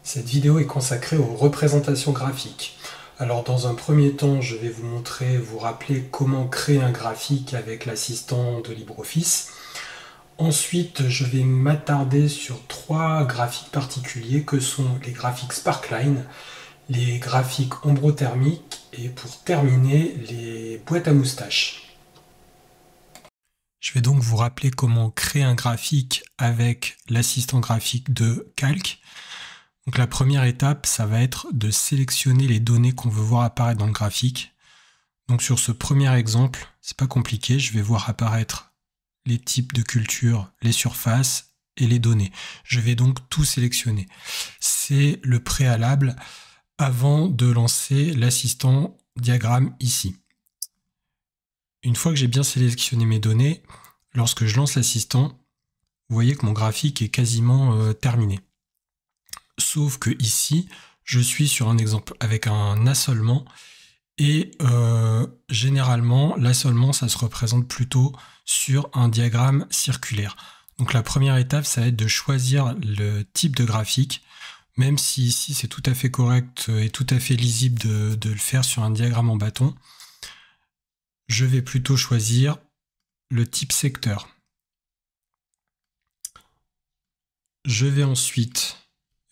Cette vidéo est consacrée aux représentations graphiques. Alors dans un premier temps, je vais vous rappeler comment créer un graphique avec l'assistant de LibreOffice. Ensuite, je vais m'attarder sur trois graphiques particuliers que sont les graphiques Sparkline, les graphiques ombrothermiques et pour terminer, les boîtes à moustaches. Je vais donc vous rappeler comment créer un graphique avec l'assistant graphique de Calc. Donc la première étape, ça va être de sélectionner les données qu'on veut voir apparaître dans le graphique. Donc sur ce premier exemple, c'est pas compliqué, je vais voir apparaître les types de culture, les surfaces et les données. Je vais donc tout sélectionner. C'est le préalable avant de lancer l'assistant diagramme ici. Une fois que j'ai bien sélectionné mes données, lorsque je lance l'assistant, vous voyez que mon graphique est quasiment terminé. Sauf que ici, je suis sur un exemple avec un assolement et généralement, l'assolement, ça se représente plutôt sur un diagramme circulaire. Donc la première étape, ça va être de choisir le type de graphique, même si ici c'est tout à fait correct et tout à fait lisible de le faire sur un diagramme en bâton. Je vais plutôt choisir le type secteur. Je vais ensuite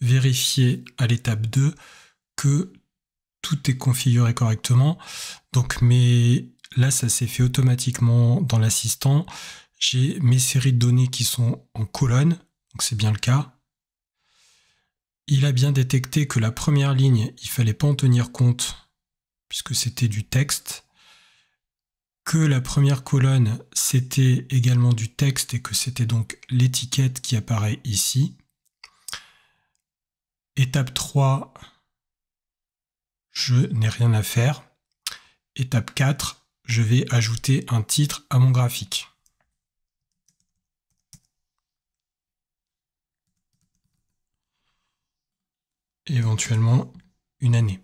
vérifier à l'étape 2 que tout est configuré correctement. Donc là, ça s'est fait automatiquement dans l'assistant. J'ai mes séries de données qui sont en colonne, donc c'est bien le cas. Il a bien détecté que la première ligne, il ne fallait pas en tenir compte puisque c'était du texte, que la première colonne, c'était également du texte et que c'était donc l'étiquette qui apparaît ici. Étape 3, je n'ai rien à faire. Étape 4, je vais ajouter un titre à mon graphique. Et éventuellement une année.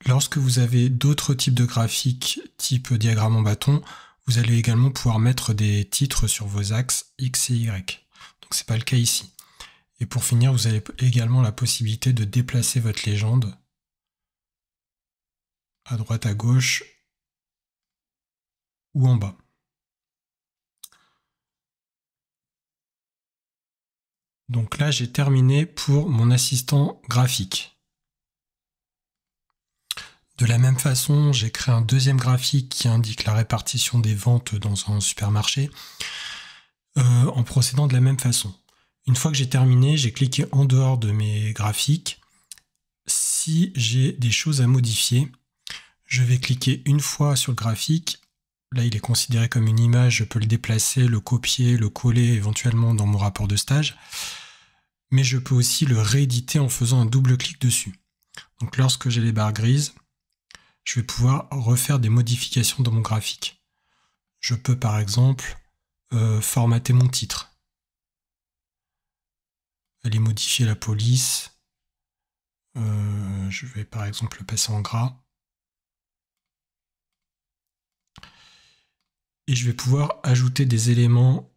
Lorsque vous avez d'autres types de graphiques, type diagramme en bâton, vous allez également pouvoir mettre des titres sur vos axes X et Y. Donc c'est pas le cas ici. Et pour finir, vous avez également la possibilité de déplacer votre légende à droite, à gauche ou en bas. Donc là, j'ai terminé pour mon assistant graphique. De la même façon, j'ai créé un deuxième graphique qui indique la répartition des ventes dans un supermarché en procédant de la même façon. Une fois que j'ai terminé, j'ai cliqué en dehors de mes graphiques. Si j'ai des choses à modifier, je vais cliquer une fois sur le graphique. Là, il est considéré comme une image, je peux le déplacer, le copier, le coller éventuellement dans mon rapport de stage. Mais je peux aussi le rééditer en faisant un double clic dessus. Donc lorsque j'ai les barres grises, je vais pouvoir refaire des modifications dans mon graphique. Je peux par exemple formater mon titre. Aller modifier la police. Je vais par exemple le passer en gras. Et je vais pouvoir ajouter des éléments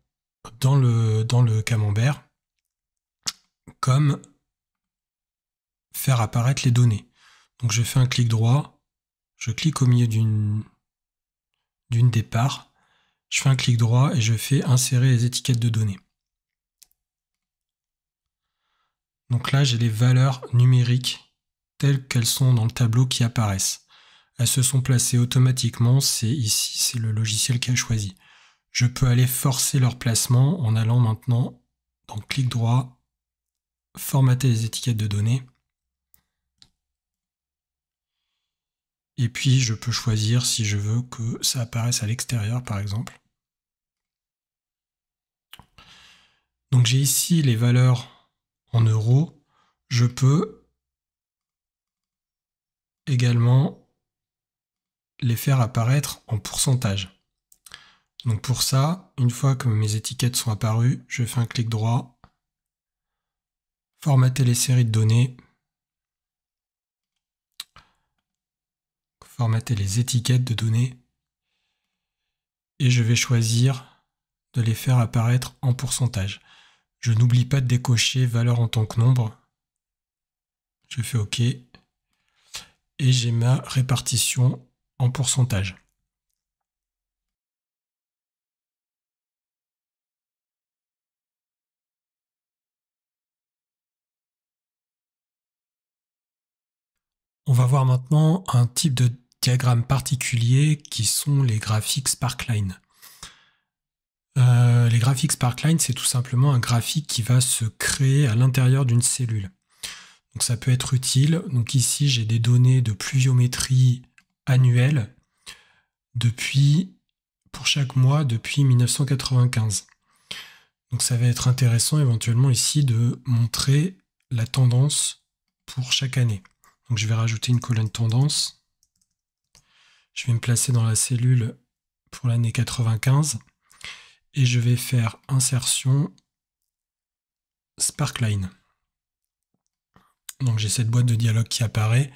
dans le camembert, comme faire apparaître les données. Donc je fais un clic droit, je clique au milieu d'une départ, je fais un clic droit et je fais insérer les étiquettes de données. Donc là, j'ai les valeurs numériques telles qu'elles sont dans le tableau qui apparaissent. Elles se sont placées automatiquement, c'est ici, c'est le logiciel qui a choisi. Je peux aller forcer leur placement en allant maintenant dans clic droit, formater les étiquettes de données. Et puis je peux choisir si je veux que ça apparaisse à l'extérieur par exemple. Donc j'ai ici les valeurs en euros. Je peux également les faire apparaître en pourcentage. Donc pour ça, une fois que mes étiquettes sont apparues, je fais un clic droit, formater les séries de données, formater les étiquettes de données, et je vais choisir de les faire apparaître en pourcentage. Je n'oublie pas de décocher valeur en tant que nombre. Je fais OK. Et j'ai ma répartition en pourcentage. On va voir maintenant un type de diagramme particulier qui sont les graphiques Sparkline. Les graphiques Sparkline, c'est tout simplement un graphique qui va se créer à l'intérieur d'une cellule. Donc ça peut être utile. Donc ici, j'ai des données de pluviométrie annuelle pour chaque mois depuis 1995. Donc ça va être intéressant éventuellement ici de montrer la tendance pour chaque année. Donc je vais rajouter une colonne tendance. Je vais me placer dans la cellule pour l'année 95 et je vais faire insertion Sparkline. Donc j'ai cette boîte de dialogue qui apparaît.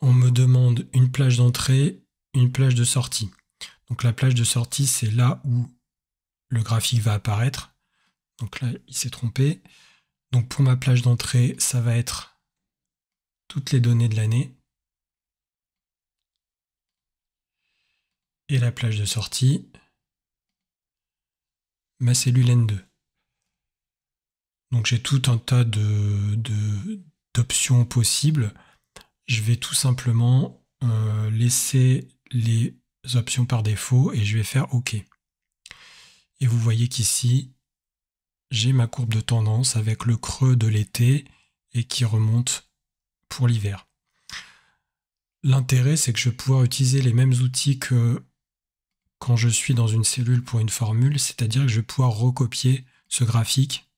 On me demande une plage d'entrée, une plage de sortie. Donc la plage de sortie, c'est là où le graphique va apparaître. Donc là, il s'est trompé. Donc pour ma plage d'entrée, ça va être toutes les données de l'année. Et la plage de sortie, ma cellule N2. Donc j'ai tout un tas d'options possibles. Je vais tout simplement laisser les options par défaut et je vais faire OK. Et vous voyez qu'ici, j'ai ma courbe de tendance avec le creux de l'été et qui remonte pour l'hiver. L'intérêt, c'est que je vais pouvoir utiliser les mêmes outils que quand je suis dans une cellule pour une formule, c'est-à-dire que je vais pouvoir recopier ce graphique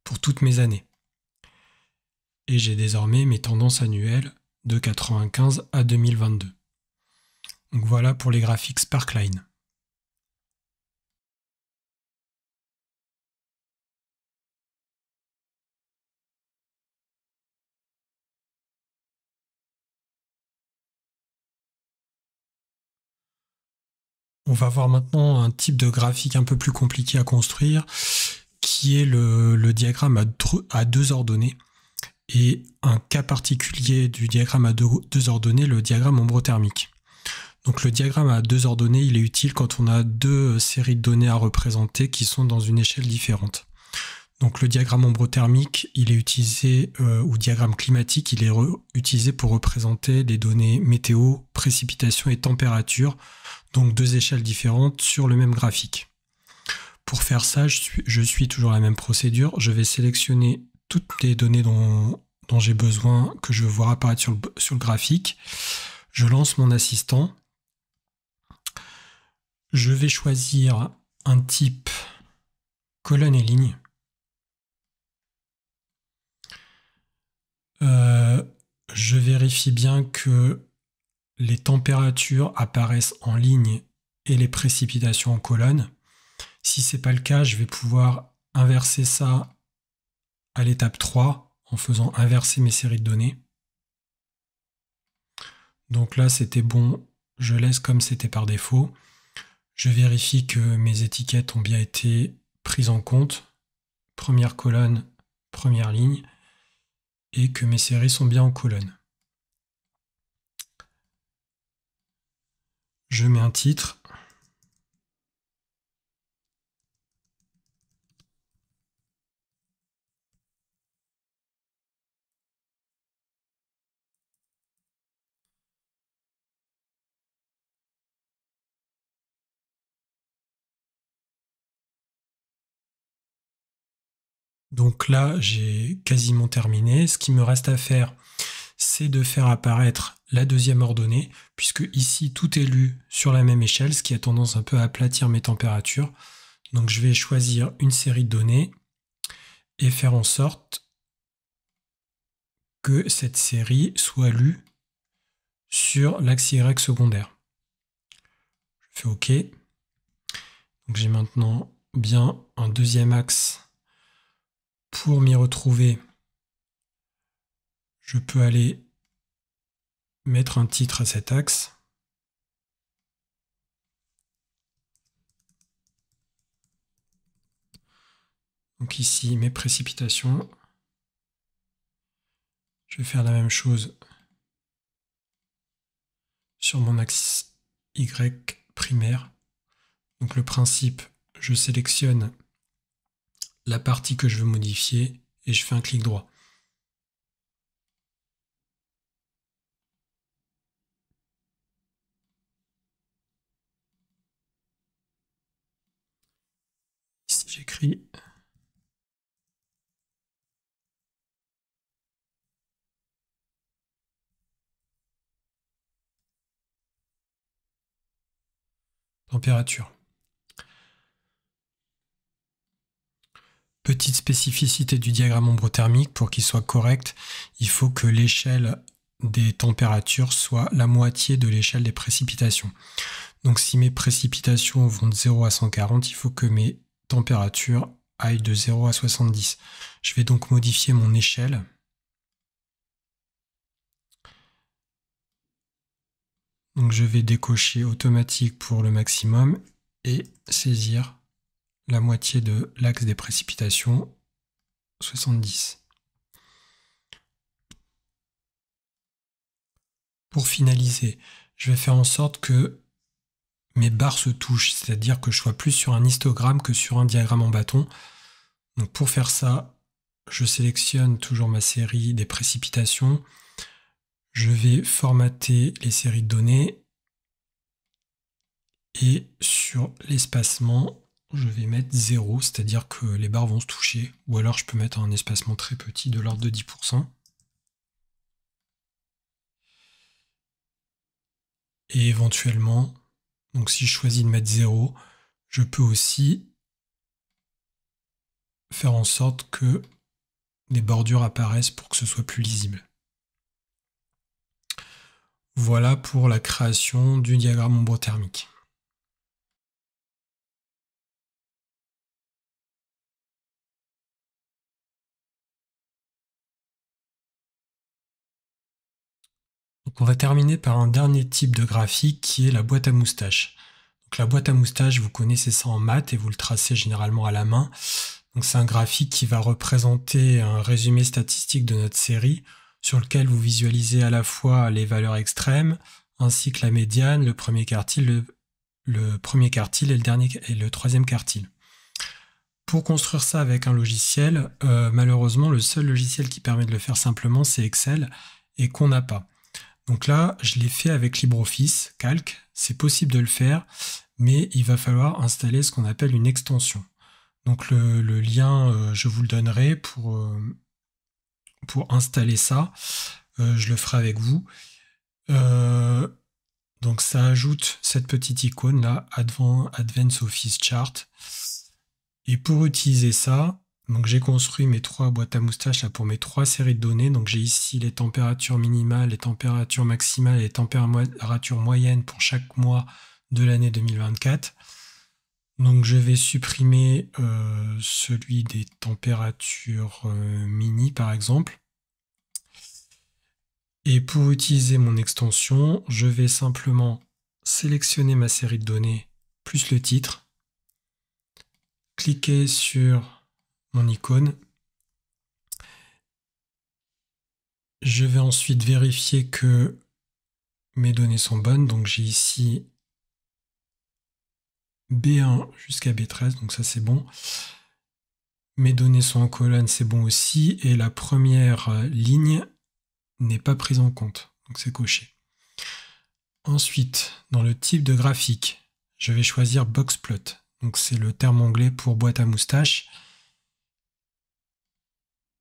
pour toutes mes années. Et j'ai désormais mes tendances annuelles de 95 à 2022. Donc voilà pour les graphiques Sparkline. On va voir maintenant un type de graphique un peu plus compliqué à construire, qui est le diagramme à deux ordonnées. Et un cas particulier du diagramme à deux ordonnées, le diagramme ombrothermique. Donc le diagramme à deux ordonnées, il est utile quand on a deux séries de données à représenter qui sont dans une échelle différente. Donc le diagramme ombrothermique, il est utilisé, ou diagramme climatique, il est utilisé pour représenter des données météo, précipitation et température, donc deux échelles différentes sur le même graphique. Pour faire ça, je suis toujours la même procédure. Je vais sélectionner toutes les données dont j'ai besoin, que je veux voir apparaître sur le graphique. Je lance mon assistant. Je vais choisir un type colonne et ligne. Je vérifie bien que les températures apparaissent en ligne et les précipitations en colonne. Si ce n'est pas le cas, je vais pouvoir inverser ça à l'étape 3 en faisant inverser mes séries de données. Donc là, c'était bon, je laisse comme c'était par défaut. Je vérifie que mes étiquettes ont bien été prises en compte. Première colonne, première ligne. Et que mes séries sont bien en colonne. Je mets un titre. Donc là, j'ai quasiment terminé. Ce qui me reste à faire, c'est de faire apparaître la deuxième ordonnée, puisque ici, tout est lu sur la même échelle, ce qui a tendance un peu à aplatir mes températures. Donc je vais choisir une série de données et faire en sorte que cette série soit lue sur l'axe Y secondaire. Je fais OK. Donc j'ai maintenant bien un deuxième axe. Pour m'y retrouver, je peux aller mettre un titre à cet axe. Donc ici, mes précipitations. Je vais faire la même chose sur mon axe Y primaire. Donc le principe, je sélectionne la partie que je veux modifier et je fais un clic droit. Ici, j'écris température. Petite spécificité du diagramme ombre thermique, pour qu'il soit correct, il faut que l'échelle des températures soit la moitié de l'échelle des précipitations. Donc si mes précipitations vont de 0 à 140, il faut que mes températures aillent de 0 à 70. Je vais donc modifier mon échelle. Donc je vais décocher automatique pour le maximum et saisir la moitié de l'axe des précipitations, 70. Pour finaliser, je vais faire en sorte que mes barres se touchent, c'est-à-dire que je sois plus sur un histogramme que sur un diagramme en bâton. Donc pour faire ça, je sélectionne toujours ma série des précipitations. Je vais formater les séries de données et sur l'espacement, je vais mettre 0, c'est-à-dire que les barres vont se toucher, ou alors je peux mettre un espacement très petit de l'ordre de 10%. Et éventuellement, donc si je choisis de mettre 0, je peux aussi faire en sorte que des bordures apparaissent pour que ce soit plus lisible. Voilà pour la création du diagramme ombre thermique. Donc on va terminer par un dernier type de graphique qui est la boîte à moustaches. Donc la boîte à moustaches, vous connaissez ça en maths et vous le tracez généralement à la main. Donc c'est un graphique qui va représenter un résumé statistique de notre série sur lequel vous visualisez à la fois les valeurs extrêmes ainsi que la médiane, le premier quartile, le premier quartile et le troisième quartile. Pour construire ça avec un logiciel, malheureusement le seul logiciel qui permet de le faire simplement c'est Excel et qu'on n'a pas. Donc là, je l'ai fait avec LibreOffice Calc, c'est possible de le faire, mais il va falloir installer ce qu'on appelle une extension. Donc le lien, je vous le donnerai pour installer ça. Je le ferai avec vous. Donc ça ajoute cette petite icône là, Advanced Office Chart. Et pour utiliser ça, donc j'ai construit mes 3 boîtes à moustaches là, pour mes 3 séries de données. Donc j'ai ici les températures minimales, les températures maximales et les températures moyennes pour chaque mois de l'année 2024. Donc je vais supprimer celui des températures mini par exemple. Et pour utiliser mon extension, je vais simplement sélectionner ma série de données plus le titre, cliquer sur mon icône. Je vais ensuite vérifier que mes données sont bonnes. Donc j'ai ici B1 jusqu'à B13, donc ça c'est bon. Mes données sont en colonne, c'est bon aussi. Et la première ligne n'est pas prise en compte, donc c'est coché. Ensuite, dans le type de graphique, je vais choisir Boxplot. Donc c'est le terme anglais pour boîte à moustaches.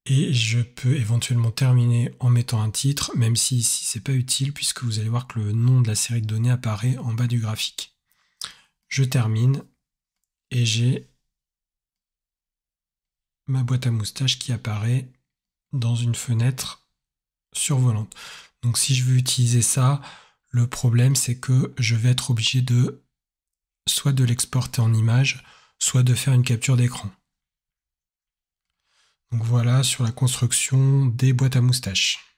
Et je peux éventuellement terminer en mettant un titre, même si ici c'est pas utile puisque vous allez voir que le nom de la série de données apparaît en bas du graphique. Je termine et j'ai ma boîte à moustaches qui apparaît dans une fenêtre survolante. Donc si je veux utiliser ça, le problème c'est que je vais être obligé de soit de l'exporter en image, soit de faire une capture d'écran. Donc voilà sur la construction des boîtes à moustaches.